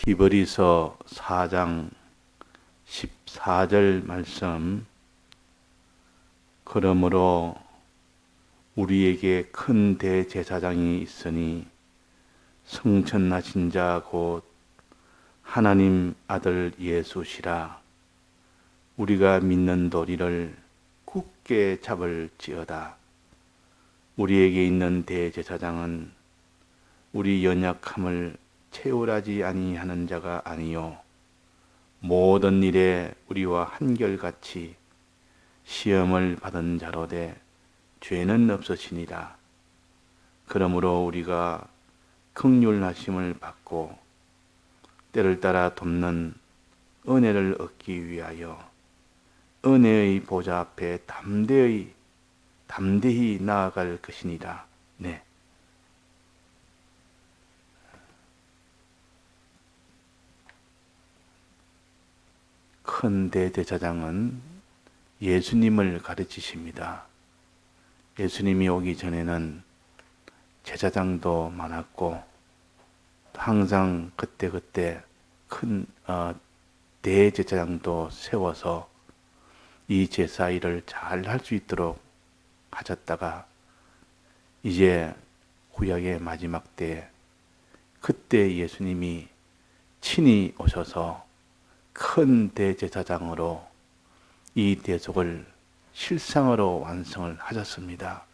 히브리서 4장 14절 말씀. 그러므로 우리에게 큰 대제사장이 있으니 승천하신 자 곧 하나님 아들 예수시라. 우리가 믿는 도리를 굳게 잡을지어다. 우리에게 있는 대제사장은 우리 연약함을 채울하지 아니하는 자가 아니요 모든 일에 우리와 한결같이 시험을 받은 자로되 죄는 없으시니라. 그러므로 우리가 긍휼하심을 받고 때를 따라 돕는 은혜를 얻기 위하여 은혜의 보좌 앞에 담대히 나아갈 것이니라. 네. 큰 대제사장은 예수님을 가르치십니다. 예수님이 오기 전에는 제사장도 많았고 항상 그때그때 큰 대제사장도 세워서 이 제사 일을 잘 할 수 있도록 하셨다가 이제 구약의 마지막 때 그때 예수님이 친히 오셔서 큰 대제사장으로 이 대속을 실상으로 완성을 하셨습니다.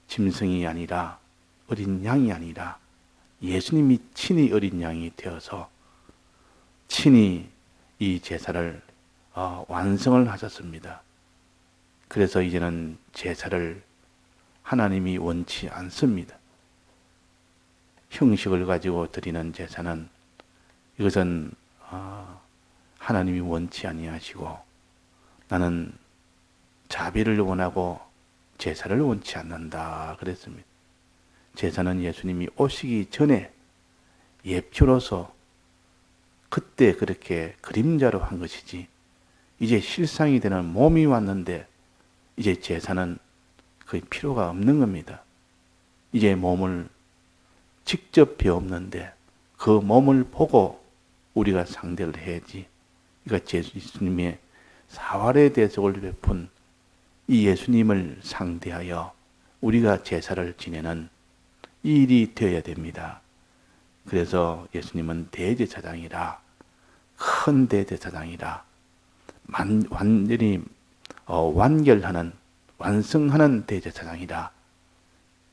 짐승이 아니라 어린 양이 아니라 예수님이 친히 어린 양이 되어서 친히 이 제사를 완성을 하셨습니다. 그래서 이제는 제사를 하나님이 원치 않습니다. 형식을 가지고 드리는 제사는 이것은 하나님이 원치 아니하시고 나는 자비를 원하고 제사를 원치 않는다 그랬습니다. 제사는 예수님이 오시기 전에 예표로서 그때 그렇게 그림자로 한 것이지 이제 실상이 되는 몸이 왔는데 이제 제사는 거의 필요가 없는 겁니다. 이제 몸을 직접 배웠는데 그 몸을 보고 우리가 상대를 해야지. 그러니까 예수님의 사활의 대속을 베푼 이 예수님을 상대하여 우리가 제사를 지내는 이 일이 되어야 됩니다. 그래서 예수님은 대제사장이라, 큰 대제사장이라, 완전히 완결하는, 완성하는 대제사장이라.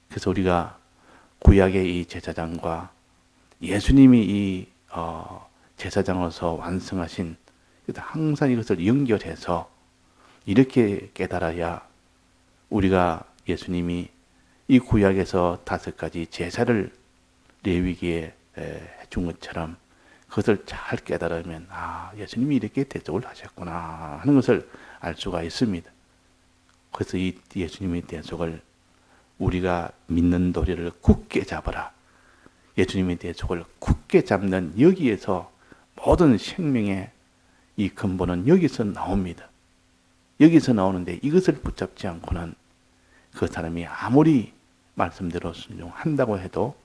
그래서 우리가 구약의 이 제사장과 예수님이 이 제사장으로서 완성하신 항상 이것을 연결해서 이렇게 깨달아야 우리가 예수님이 이 구약에서 5가지 제사를 레위기에 해준 것처럼 그것을 잘 깨달으면 예수님이 이렇게 대속을 하셨구나 하는 것을 알 수가 있습니다. 그래서 이 예수님의 대속을 우리가 믿는 도리를 굳게 잡아라. 예수님의 대속을 굳게 잡는 여기에서 모든 생명의 이 근본은 여기서 나옵니다. 여기서 나오는데 이것을 붙잡지 않고는 그 사람이 아무리 말씀대로 순종한다고 해도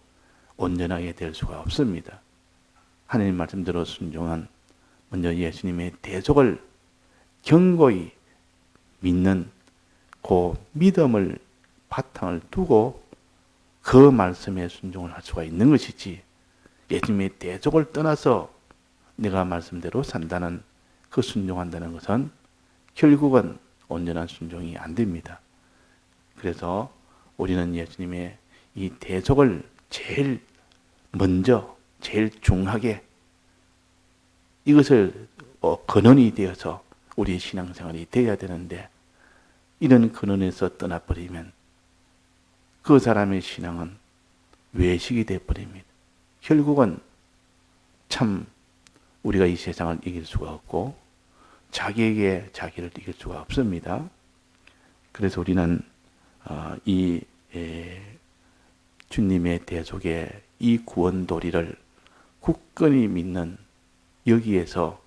온전하게 될 수가 없습니다. 하나님 말씀대로 순종한 먼저 예수님의 대속을 견고히 믿는 그 믿음을 바탕을 두고 그 말씀에 순종을 할 수가 있는 것이지 예수님의 대속을 떠나서 내가 말씀대로 산다는 그 순종한다는 것은 결국은 온전한 순종이 안 됩니다. 그래서 우리는 예수님의 이 대속을 제일 먼저 제일 중하게 이것을 근원이 되어서 우리의 신앙생활이 되어야 되는데 이런 근원에서 떠나버리면 그 사람의 신앙은 외식이 되어버립니다. 결국은 참 우리가 이 세상을 이길 수가 없고 자기에게 자기를 이길 수가 없습니다. 그래서 우리는 이 주님의 대속의 이 구원 도리를 굳건히 믿는 여기에서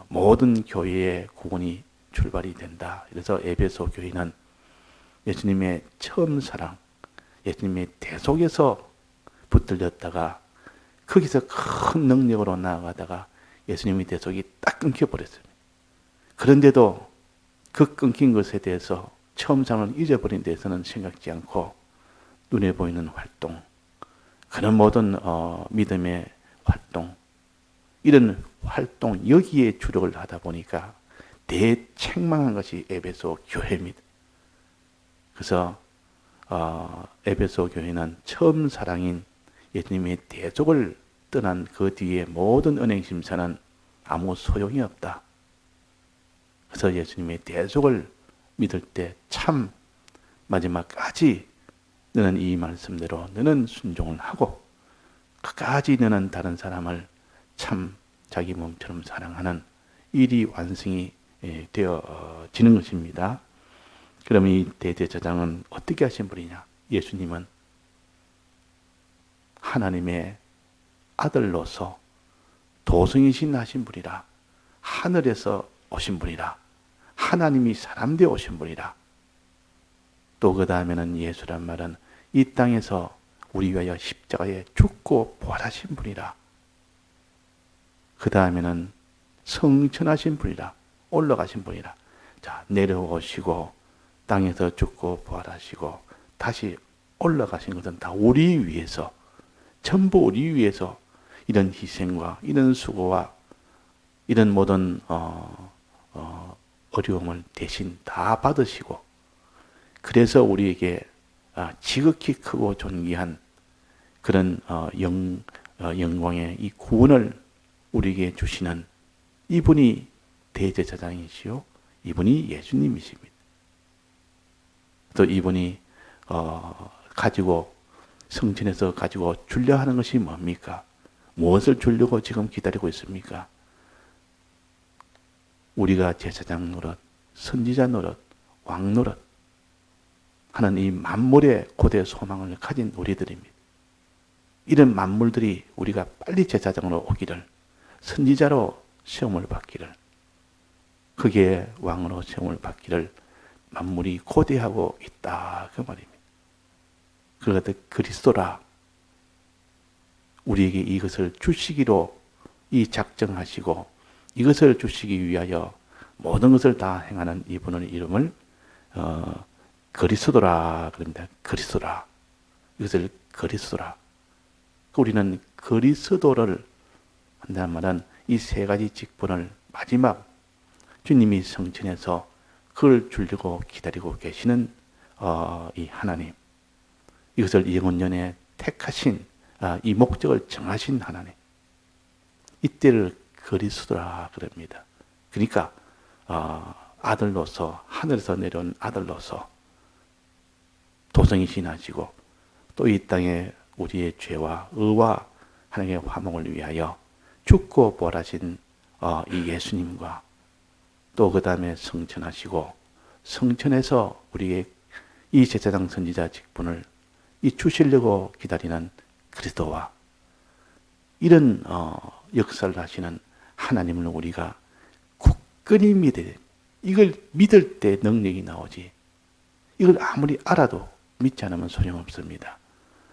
모든 교회의 구원이 출발이 된다. 그래서 에베소 교회는 예수님의 처음 사랑, 예수님의 대속에서 붙들렸다가 거기서 큰 능력으로 나아가다가 예수님의 대속이 딱 끊겨버렸습니다. 그런데도 그 끊긴 것에 대해서 처음 상을 잊어버린 데서는 생각지 않고 눈에 보이는 활동, 그런 모든 믿음의 활동, 이런 활동 여기에 주력을 하다 보니까 대책망한 것이 에베소 교회입니다. 그래서 에베소 교회는 처음 사랑인 예수님의 대속을 떠난 그 뒤에 모든 은행 심사는 아무 소용이 없다. 그래서 예수님의 대속을 믿을 때 참 마지막까지 너는 이 말씀대로 너는 순종을 하고 끝까지 너는 다른 사람을 참 자기 몸처럼 사랑하는 일이 완성이 되어지는 것입니다. 그럼 이 대제사장은 어떻게 하신 분이냐? 예수님은 하나님의 아들로서 도성이신 하신 분이라, 하늘에서 오신 분이라, 하나님이 사람 되어 오신 분이라. 또 그 다음에는 예수란 말은 이 땅에서 우리 위하여 십자가에 죽고 부활하신 분이라. 그 다음에는 성천하신 분이라, 올라가신 분이라. 자, 내려오시고 땅에서 죽고 부활하시고 다시 올라가신 것은 다 우리 위해서, 전부 우리 위해서 이런 희생과 이런 수고와 이런 모든 어려움을 대신 다 받으시고, 그래서 우리에게 지극히 크고 존귀한 그런 영광의 이 구원을 우리에게 주시는 이분이 대제사장이시요, 이분이 예수님이십니다. 또 이분이 가지고 성전에서 가지고 주려 하는 것이 뭡니까? 무엇을 주려고 지금 기다리고 있습니까? 우리가 제사장 노릇, 선지자 노릇, 왕 노릇 하는 이 만물의 고대 소망을 가진 우리들입니다. 이런 만물들이 우리가 빨리 제사장으로 오기를, 선지자로 시험을 받기를, 그게 왕으로 시험을 받기를 만물이 고대하고 있다, 그 말입니다. 그러다 그리스도라 우리에게 이것을 주시기로 이 작정하시고 이것을 주시기 위하여 모든 것을 다 행하는 이분의 이름을 그리스도라 그럽니다. 그리스도라. 이것을 그리스도라. 우리는 그리스도를 한다는 말은 이 세 가지 직분을 마지막 주님이 성전에서 그걸 주려고 기다리고 계시는 이 하나님, 이것을 영원년에 택하신 이 목적을 정하신 하나님, 이때를 그리스도라 그럽니다. 그러니까 아들로서, 하늘에서 내려온 아들로서 도성이신 하시고 또 이 땅에 우리의 죄와 의와 하나님의 화목을 위하여 죽고 부활하신 이 예수님과 또 그 다음에 성천하시고 성천에서 우리의 이 제사장 선지자 직분을 이 주시려고 기다리는 그리스도와 이런 역사를 하시는 하나님을 우리가 굳건히 믿어야 됩니다. 이걸 믿을 때 능력이 나오지, 이걸 아무리 알아도 믿지 않으면 소용없습니다.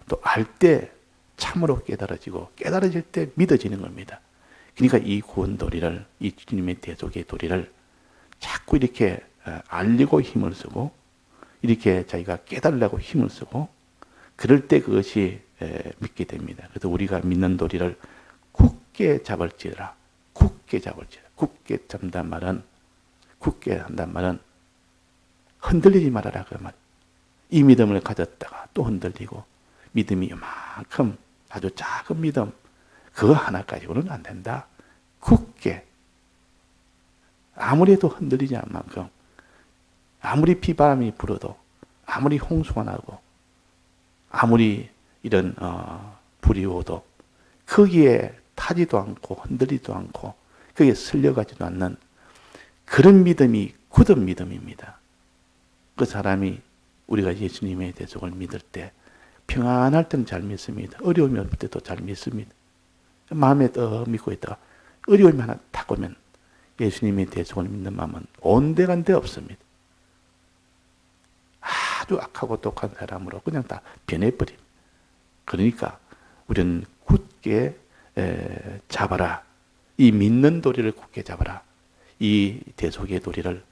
또 알 때 참으로 깨달아지고 깨달아질 때 믿어지는 겁니다. 그러니까 이 구원 도리를, 이 주님의 대속의 도리를 자꾸 이렇게 알리고 힘을 쓰고 이렇게 자기가 깨달으려고 힘을 쓰고 그럴 때 그것이 믿게 됩니다. 그래서 우리가 믿는 도리를 굳게 잡을지라, 굳게 잡을지라. 굳게 잡는단 말은, 굳게 한단 말은 흔들리지 말아라 그 말. 이 믿음을 가졌다가 또 흔들리고, 믿음이 이만큼 아주 작은 믿음 그거 하나 가지고는 안 된다. 굳게, 아무리 해도 흔들리지 않을 만큼, 아무리 비바람이 불어도, 아무리 홍수가 나고, 아무리 이런 불이 오도 거기에 타지도 않고 흔들리지도 않고 거기에 쓸려가지도 않는 그런 믿음이 굳은 믿음입니다. 그 사람이 우리가 예수님의 대속을 믿을 때 평안할 때는 잘 믿습니다. 어려움이 없을 때도 잘 믿습니다. 마음에 더 믿고 있다가 어려움이 하나 탁 오면 예수님의 대속을 믿는 마음은 온데간데 없습니다. 아주 악하고 독한 사람으로 그냥 다 변해버립니다. 그러니까 우리는 굳게 잡아라. 이 믿는 도리를 굳게 잡아라. 이 대속의 도리를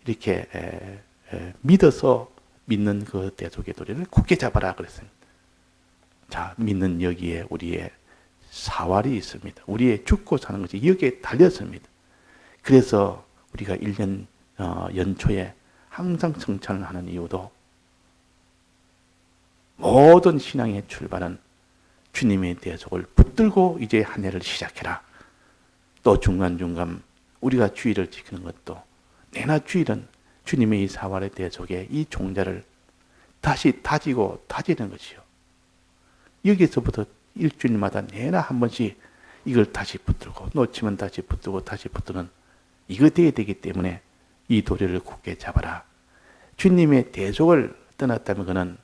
이렇게 믿어서 믿는 그 대속의 도리를 굳게 잡아라 그랬습니다. 자, 믿는 여기에 우리의 사활이 있습니다. 우리의 죽고 사는 것이 여기에 달렸습니다. 그래서 우리가 1년 연초에 항상 성찬을 하는 이유도 모든 신앙의 출발은 주님의 대속을 붙들고 이제 한 해를 시작해라. 또 중간중간 우리가 주일을 지키는 것도 내나 주일은 주님의 이 사활의 대속에 이 종자를 다시 다지고 다지는 것이요. 여기서부터 일주일마다 내나 한 번씩 이걸 다시 붙들고 놓치면 다시 붙들고 다시 붙드는 이거 돼야 되기 때문에 이 도리를 굳게 잡아라. 주님의 대속을 떠났다면 그는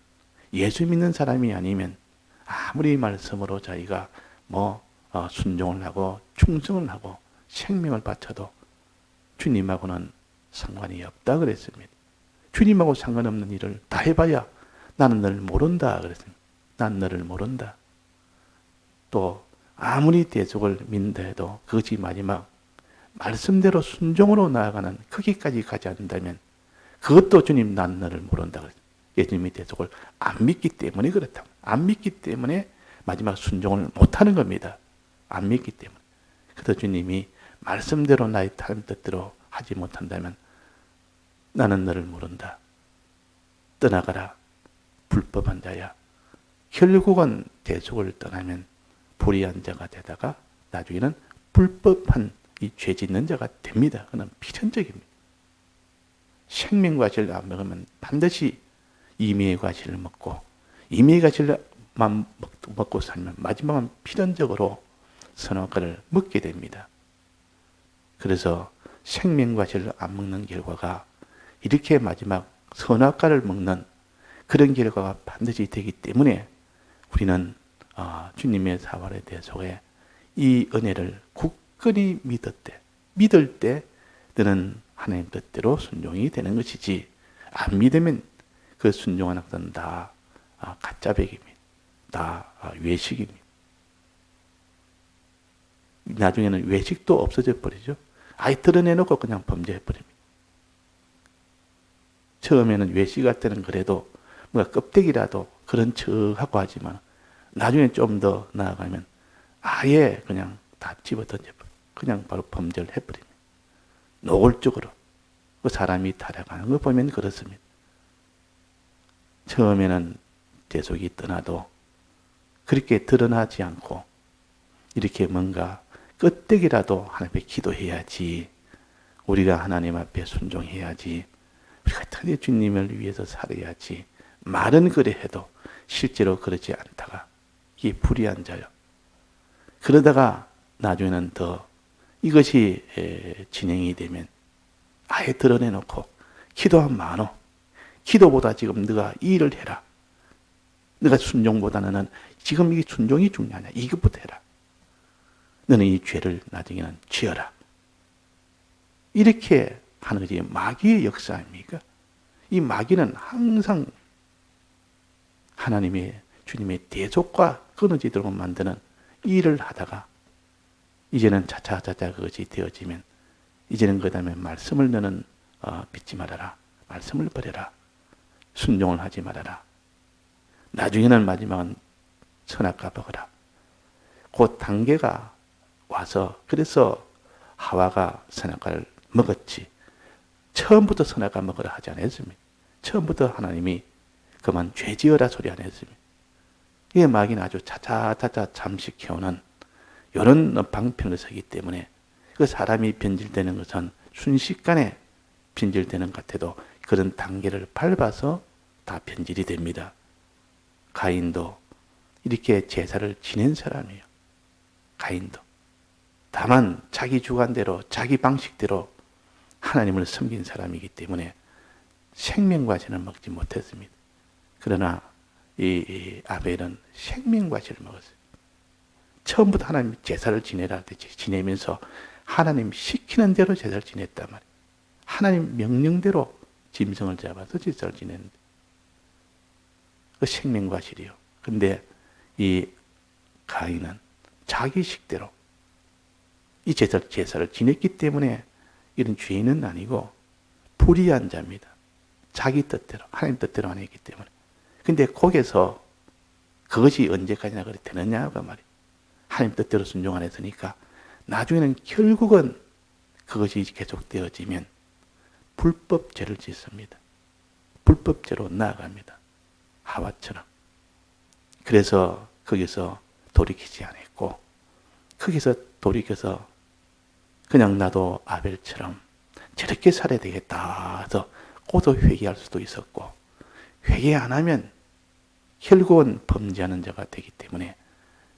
예수 믿는 사람이 아니면 아무리 말씀으로 자기가 순종을 하고 충성을 하고 생명을 바쳐도 주님하고는 상관이 없다 그랬습니다. 주님하고 상관없는 일을 다 해봐야 나는 너를 모른다 그랬습니다. 난 너를 모른다. 또 아무리 대속을 믿는다 해도 그것이 마지막 말씀대로 순종으로 나아가는 거기까지 가지 않는다면 그것도 주님 난 너를 모른다 그랬습니다. 예수님의 대속을 안 믿기 때문에 그렇다. 안 믿기 때문에 마지막 순종을 못하는 겁니다. 안 믿기 때문에. 그래서 주님이 말씀대로 나의 뜻대로 하지 못한다면 나는 너를 모른다. 떠나가라. 불법한 자야. 결국은 대속을 떠나면 불의한 자가 되다가 나중에는 불법한 이 죄 짓는 자가 됩니다. 그건 필연적입니다. 생명과실을 안 먹으면 반드시 임의의 과실을 먹고 임의의 과실만 먹고 살면 마지막은 필연적으로 선악과를 먹게 됩니다. 그래서 생명과실을 안 먹는 결과가 이렇게 마지막 선악과를 먹는 그런 결과가 반드시 되기 때문에 우리는 주님의 사활의 대속에 이 은혜를 굳건히 믿을 때 너는 하나님 뜻대로 순종이 되는 것이지 안 믿으면 그 순종하는 것은 다 가짜백입니다. 다 외식입니다. 나중에는 외식도 없어져 버리죠. 아예 드러내놓고 그냥 범죄해버립니다. 처음에는 외식할 때는 그래도 뭔가 껍데기라도 그런 척하고 하지만 나중에 좀 더 나아가면 아예 그냥 다 집어 던져버려요. 그냥 바로 범죄를 해버립니다. 노골적으로. 그 사람이 타락하는 거 보면 그렇습니다. 처음에는 대속이 떠나도 그렇게 드러나지 않고 이렇게 뭔가 껍데기라도 하나님 앞에 기도해야지. 우리가 하나님 앞에 순종해야지. 우리가 특히 주님을 위해서 살아야지. 말은 그래 해도 실제로 그렇지 않다가 이게 불의한 자요. 그러다가 나중에는 더 이것이 진행이 되면 아예 드러내놓고 기도하면 많어. 기도보다 지금 네가 이 일을 해라. 네가 순종보다는 지금 이게 순종이 중요하냐. 이것부터 해라. 너는 이 죄를 나중에는 지어라. 이렇게 하는 것이 마귀의 역사 아닙니까? 이 마귀는 항상 하나님의 주님의 대속과 끊어지도록 만드는 일을 하다가 이제는 차차차차 그것이 되어지면 이제는 그 다음에 말씀을 너는 믿지 말아라. 말씀을 버려라. 순종을 하지 말아라. 나중에는 마지막은 선악과 먹어라. 그 단계가 와서 그래서 하와가 선악과를 먹었지. 처음부터 선악과 먹으라 하지 않았습니다. 처음부터 하나님이 그만 죄지어라 소리 안 했습니다. 이게 마귀는 아주 차차차차 잠식해오는 이런 방편을 서기 때문에 그 사람이 변질되는 것은 순식간에 변질되는 것 같아도 그런 단계를 밟아서 다 변질이 됩니다. 가인도 이렇게 제사를 지낸 사람이에요. 가인도. 다만 자기 주관대로 자기 방식대로 하나님을 섬긴 사람이기 때문에 생명과실을 먹지 못했습니다. 그러나 이 아벨은 생명과실을 먹었어요. 처음부터 하나님 제사를 지내라 할 때 지내면서 하나님 시키는 대로 제사를 지냈단 말이에요. 하나님 명령대로 짐승을 잡아서 제사를 지냈는데 그 생명과실이요. 근데 이 가인은 자기 식대로 이 제사를 지냈기 때문에 이런 죄인은 아니고 불의한 자입니다. 자기 뜻대로, 하나님 뜻대로 안 했기 때문에. 근데 거기서 그것이 언제까지나 그렇게 되느냐가 말이에요. 하나님 뜻대로 순종 안 했으니까 나중에는 결국은 그것이 계속되어지면 불법죄를 짓습니다. 불법죄로 나아갑니다. 하와처럼. 그래서 거기서 돌이키지 않았고, 거기서 돌이켜서 그냥 나도 아벨처럼 저렇게 살아야 되겠다 해서 고도 회개할 수도 있었고, 회개 안 하면 결국은 범죄하는 자가 되기 때문에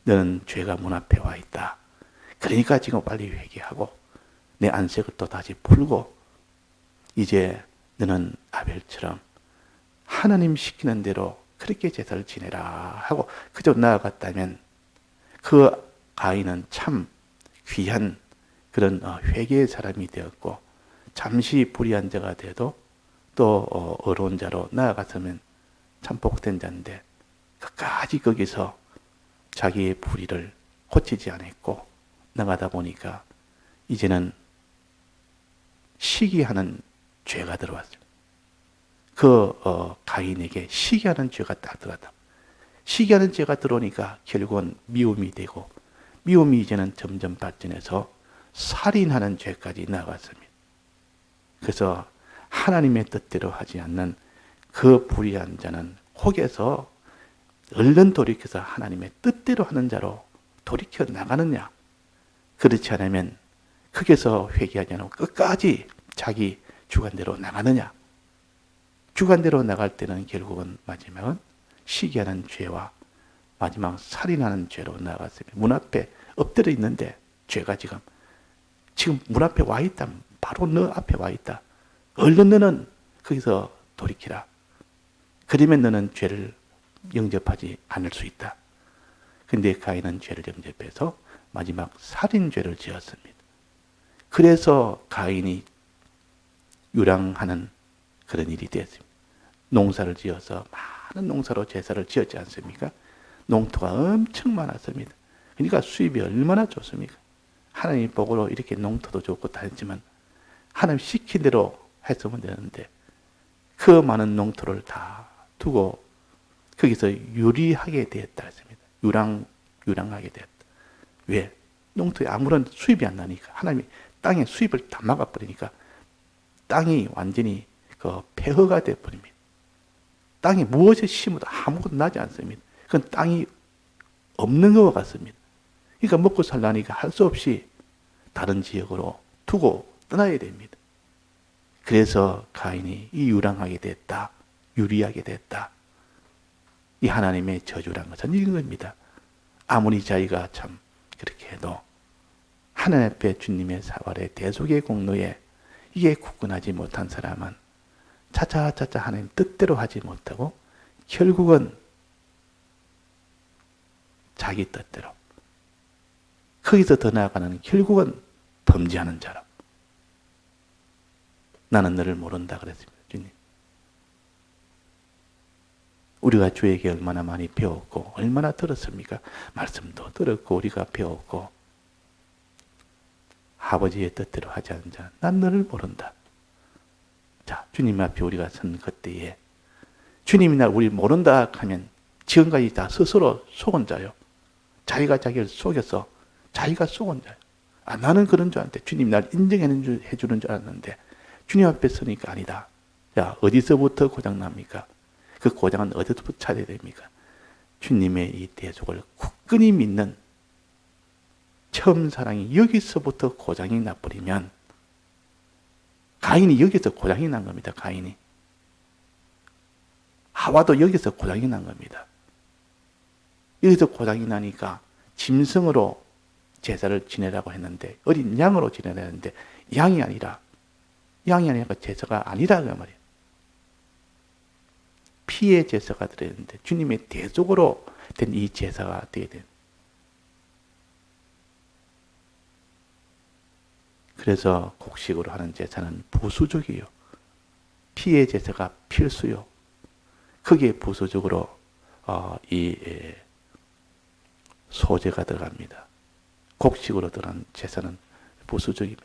너는 죄가 문 앞에 와 있다. 그러니까 지금 빨리 회개하고 내 안색을 또 다시 풀고 이제 너는 아벨처럼 하나님 시키는 대로 그렇게 제사를 지내라 하고 그저 나아갔다면 그 가인은 참 귀한 그런 회개의 사람이 되었고 잠시 불의한 자가 돼도 또 어려운 자로 나아갔으면 참 복된 자인데 끝까지 거기서 자기의 불의를 고치지 않았고 나가다 보니까 이제는 시기하는 죄가 들어왔어요. 그 가인에게 시기하는 죄가 딱 들어갔다. 시기하는 죄가 들어오니까 결국은 미움이 되고 미움이 이제는 점점 발전해서 살인하는 죄까지 나아갔습니다. 그래서 하나님의 뜻대로 하지 않는 그 불의한 자는 혹에서 얼른 돌이켜서 하나님의 뜻대로 하는 자로 돌이켜 나가느냐? 그렇지 않으면 거기서 회개하지 않고 끝까지 자기 주관대로 나가느냐? 주관대로 나갈 때는 결국은 마지막은 시기하는 죄와 마지막 살인하는 죄로 나아갔습니다. 문 앞에 엎드려 있는데 죄가 지금 문 앞에 와 있다. 바로 너 앞에 와 있다. 얼른 너는 거기서 돌이키라. 그러면 너는 죄를 영접하지 않을 수 있다. 근데 가인은 죄를 영접해서 마지막 살인죄를 지었습니다. 그래서 가인이 유랑하는 그런 일이 되었습니다. 농사를 지어서 많은 농사로 제사를 지었지 않습니까? 농토가 엄청 많았습니다. 그러니까 수입이 얼마나 좋습니까? 하나님 복으로 이렇게 농토도 좋고 다 했지만 하나님 시킨 대로 했으면 되는데 그 많은 농토를 다 두고 거기서 유리하게 되었다 했습니다. 유랑하게 되었다. 왜? 농토에 아무런 수입이 안 나니까 하나님이 땅에 수입을 다 막아버리니까 땅이 완전히 폐허가 되어버립니다. 땅에 무엇을 심어도 아무것도 나지 않습니다. 그건 땅이 없는 것과 같습니다. 그러니까 먹고 살라니까 할 수 없이 다른 지역으로 두고 떠나야 됩니다. 그래서 가인이 이 유랑하게 됐다. 유리하게 됐다. 이 하나님의 저주란 것은 이런 겁니다. 아무리 자기가 참 그렇게 해도 하나님 앞에 주님의 사활의 대속의 공로에 이게 굳건하지 못한 사람은 차차차차 하나님 뜻대로 하지 못하고 결국은 자기 뜻대로 거기서 더 나아가는 결국은 범죄하는 자로 나는 너를 모른다 그랬습니다. 주님. 우리가 주에게 얼마나 많이 배웠고 얼마나 들었습니까? 말씀도 들었고 우리가 배웠고 아버지의 뜻대로 하지 않는 자, 난 너를 모른다. 자, 주님 앞에 우리가 선 그때에 주님이 날 우리 모른다 하면 지금까지 다 스스로 속은 자요. 자기가 자기를 속여서 자기가 속은 자요. 나는 그런 줄 알았는데 주님이 날 인정해 주는 줄 알았는데 주님 앞에 서니까 아니다. 야, 어디서부터 고장납니까? 그 고장은 어디서부터 찾아야 됩니까? 주님의 이 대속을 굳건히 믿는 처음 사랑이 여기서부터 고장이 나버리면 가인이 여기서 고장이 난 겁니다. 가인이. 하와도 여기서 고장이 난 겁니다. 여기서 고장이 나니까 짐승으로 제사를 지내라고 했는데 어린 양으로 지내라 했는데 양이 아니라 제사가 아니라 그 말이에요. 피의 제사가 들어있는데 주님의 대속으로 된 이 제사가 되어야 돼요. 그래서 곡식으로 하는 제사는 부수적이요. 피의 제사가 필수요. 거기에 부수적으로 이 소제가 들어갑니다. 곡식으로 드는 제사는 부수적입니다.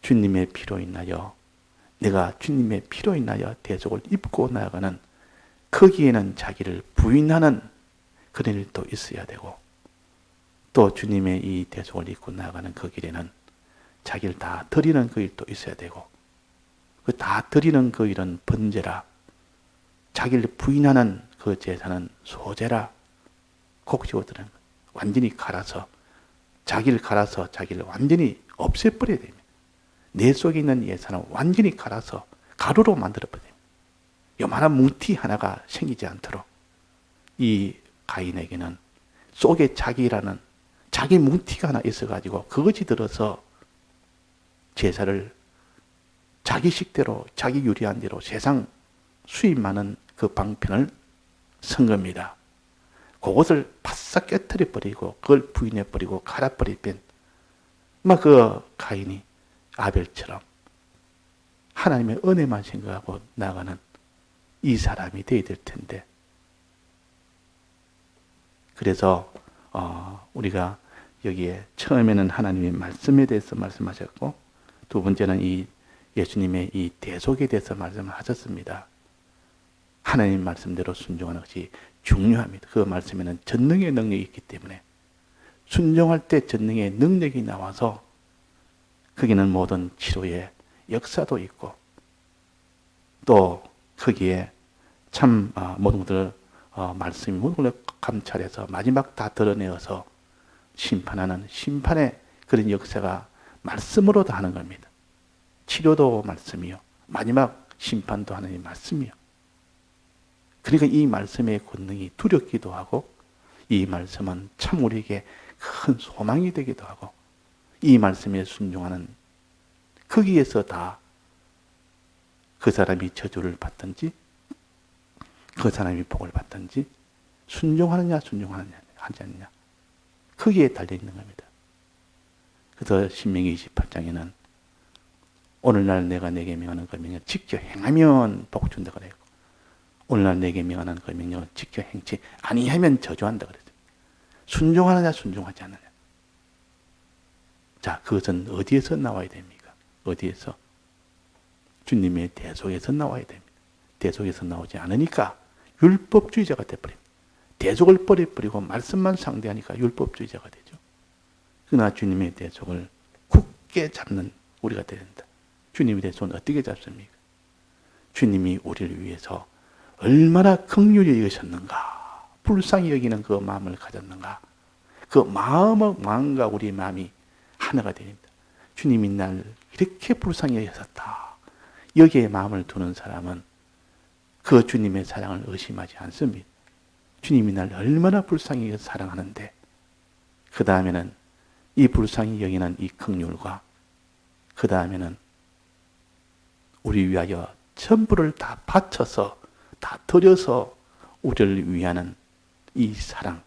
주님의 피로 인하여 내가 주님의 피로 인하여 대속을 입고 나아가는 거기에는 자기를 부인하는 그런 일도 있어야 되고 또 주님의 이 대속을 입고 나아가는 그 길에는 자기를 다 드리는 그 일도 있어야 되고 그 다 드리는 그 일은 번제라 자기를 부인하는 그 제사는 소제라 곡식으로 드는 것. 완전히 갈아서 자기를 완전히 없애버려야 됩니다. 내 속에 있는 예산을 완전히 갈아서 가루로 만들어버려야 됩니다. 요만한 뭉티 하나가 생기지 않도록 이 가인에게는 속에 자기라는 자기 뭉티가 하나 있어가지고 그것이 들어서 제사를 자기 식대로 자기 유리한 대로 세상 수입 많은 그 방편을 쓴 겁니다. 그것을 바싹 깨트려버리고 그걸 부인해버리고 갈아버리면 막 그 가인이 아벨처럼 하나님의 은혜만 생각하고 나가는 이 사람이 되어야 될 텐데 그래서 우리가 여기에 처음에는 하나님의 말씀에 대해서 말씀하셨고 두 번째는 이 예수님의 이 대속에 대해서 말씀하셨습니다. 하나님 말씀대로 순종하는 것이 중요합니다. 그 말씀에는 전능의 능력이 있기 때문에 순종할 때 전능의 능력이 나와서 거기는 모든 치료의 역사도 있고 또 거기에 참 모든 것들 말씀이 모든 걸 감찰해서 마지막 다 드러내어서 심판하는 심판의 그런 역사가 말씀으로도 하는 겁니다. 치료도 말씀이요. 마지막 심판도 하나님의 말씀이요. 그러니까 이 말씀의 권능이 두렵기도 하고 이 말씀은 참 우리에게 큰 소망이 되기도 하고 이 말씀에 순종하는 거기에서 다 그 사람이 저주를 받든지 그 사람이 복을 받든지 순종하느냐 하지 않느냐 거기에 달려있는 겁니다. 그래서 신명기 28장에는 오늘날 내가 내게 명하는 그 명령을 지켜 행하면 복 준다 그래요. 오늘날 내게 명하는 그 명령을 지켜 행치 아니하면 저주한다 그랬어요. 순종하느냐 순종하지 않느냐. 자, 그것은 어디에서 나와야 됩니까? 어디에서? 주님의 대속에서 나와야 됩니다. 대속에서 나오지 않으니까 율법주의자가 돼버립니다. 대속을 버려버리고 말씀만 상대하니까 율법주의자가 되죠. 그러나 주님의 대속을 굳게 잡는 우리가 되야 된다. 주님의 대속은 어떻게 잡습니까? 주님이 우리를 위해서 얼마나 긍휼히 여기셨는가, 불쌍히 여기는 그 마음을 가졌는가, 그 마음과 우리의 마음이 하나가 됩니다. 주님이 날 이렇게 불쌍히 여기셨다. 여기에 마음을 두는 사람은 그 주님의 사랑을 의심하지 않습니다. 주님이 날 얼마나 불쌍히 여기서 사랑하는데 그 다음에는 이 불쌍히 여기는 이 긍휼과 그 다음에는 우리 위하여 전부를 다 바쳐서 다 드려서 우리를 위하는 이 사랑,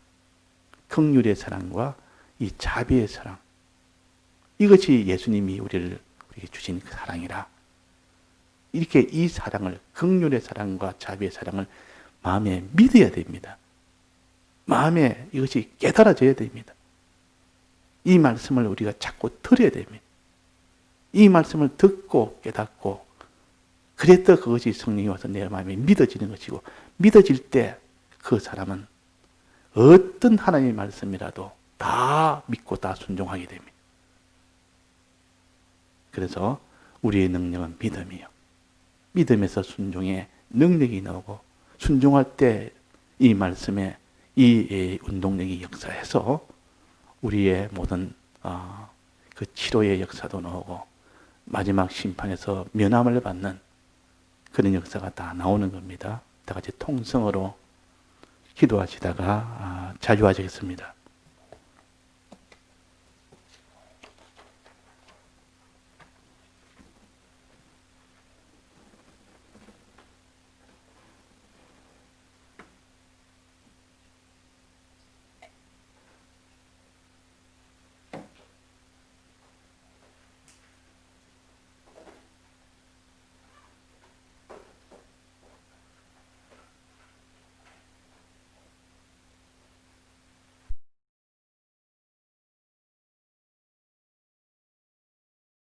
긍휼의 사랑과 이 자비의 사랑, 이것이 예수님이 우리에게 주신 그 사랑이라. 이렇게 이 사랑을, 긍휼의 사랑과 자비의 사랑을 마음에 믿어야 됩니다. 마음에 이것이 깨달아져야 됩니다. 이 말씀을 우리가 자꾸 들어야 됩니다. 이 말씀을 듣고 깨닫고 그랬더 그것이 성령이 와서 내 마음에 믿어지는 것이고 믿어질 때 그 사람은 어떤 하나님의 말씀이라도 다 믿고 다 순종하게 됩니다. 그래서 우리의 능력은 믿음이요. 믿음에서 순종의 능력이 나오고 순종할 때 이 말씀에 이 운동력이 역사해서 우리의 모든 그 치료의 역사도 나오고 마지막 심판에서 면함을 받는 그런 역사가 다 나오는 겁니다. 다 같이 통성으로 기도하시다가 자유하시겠습니다.